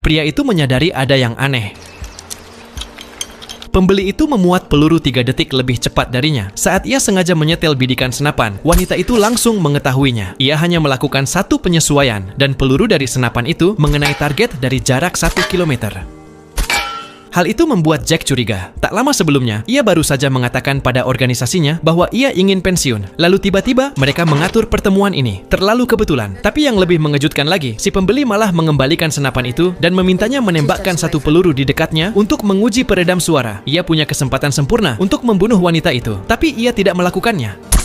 pria itu menyadari ada yang aneh. Pembeli itu memuat peluru 3 detik lebih cepat darinya. Saat ia sengaja menyetel bidikan senapan, wanita itu langsung mengetahuinya. Ia hanya melakukan satu penyesuaian, dan peluru dari senapan itu mengenai target dari jarak 1 kilometer. Hal itu membuat Jack curiga. Tak lama sebelumnya, ia baru saja mengatakan pada organisasinya bahwa ia ingin pensiun. Lalu tiba-tiba mereka mengatur pertemuan ini. Terlalu kebetulan. Tapi yang lebih mengejutkan lagi, si pembeli malah mengembalikan senapan itu dan memintanya menembakkan satu peluru di dekatnya untuk menguji peredam suara. Ia punya kesempatan sempurna untuk membunuh wanita itu, tapi ia tidak melakukannya.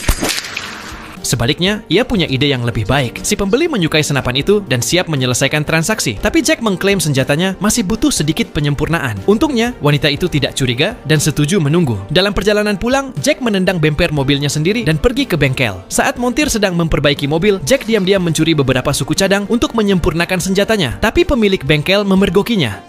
Sebaliknya, ia punya ide yang lebih baik. Si pembeli menyukai senapan itu dan siap menyelesaikan transaksi. Tapi Jack mengklaim senjatanya masih butuh sedikit penyempurnaan. Untungnya, wanita itu tidak curiga dan setuju menunggu. Dalam perjalanan pulang, Jack menendang bemper mobilnya sendiri dan pergi ke bengkel. Saat montir sedang memperbaiki mobil, Jack diam-diam mencuri beberapa suku cadang untuk menyempurnakan senjatanya. Tapi pemilik bengkel memergokinya.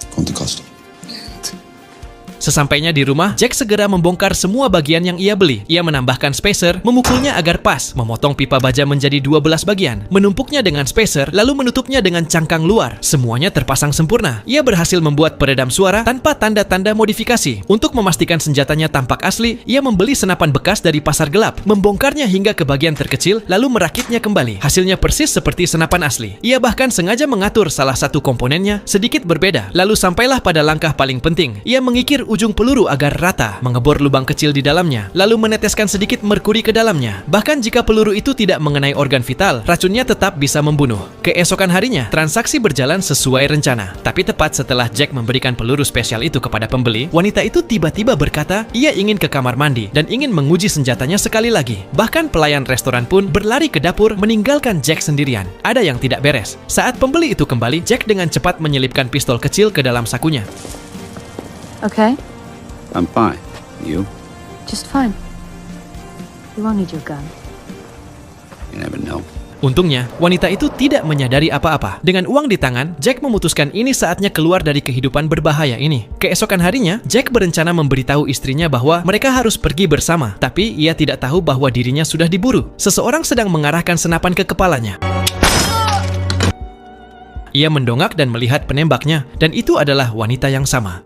Sesampainya di rumah, Jack segera membongkar semua bagian yang ia beli. Ia menambahkan spacer, memukulnya agar pas, memotong pipa baja menjadi 12 bagian, menumpuknya dengan spacer, lalu menutupnya dengan cangkang luar. Semuanya terpasang sempurna. Ia berhasil membuat peredam suara tanpa tanda-tanda modifikasi. Untuk memastikan senjatanya tampak asli, ia membeli senapan bekas dari pasar gelap, membongkarnya hingga ke bagian terkecil, lalu merakitnya kembali. Hasilnya persis seperti senapan asli. Ia bahkan sengaja mengatur salah satu komponennya sedikit berbeda. Lalu sampailah pada langkah paling penting. Ia mengikir ujung peluru agar rata, mengebor lubang kecil di dalamnya, lalu meneteskan sedikit merkuri ke dalamnya. Bahkan jika peluru itu tidak mengenai organ vital, racunnya tetap bisa membunuh. Keesokan harinya, transaksi berjalan sesuai rencana. Tapi tepat setelah Jack memberikan peluru spesial itu kepada pembeli, wanita itu tiba-tiba berkata ia ingin ke kamar mandi dan ingin menguji senjatanya sekali lagi. Bahkan pelayan restoran pun berlari ke dapur meninggalkan Jack sendirian. Ada yang tidak beres. Saat pembeli itu kembali, Jack dengan cepat menyelipkan pistol kecil ke dalam sakunya. Okay, I'm fine. You? just fine. You won't need your gun. You never know. Untungnya, wanita itu tidak menyadari apa-apa. Dengan uang di tangan, Jack memutuskan ini saatnya keluar dari kehidupan berbahaya ini. Keesokan harinya, Jack berencana memberitahu istrinya bahwa mereka harus pergi bersama. Tapi ia tidak tahu bahwa dirinya sudah diburu. Seseorang sedang mengarahkan senapan ke kepalanya. Ia mendongak dan melihat penembaknya, dan itu adalah wanita yang sama.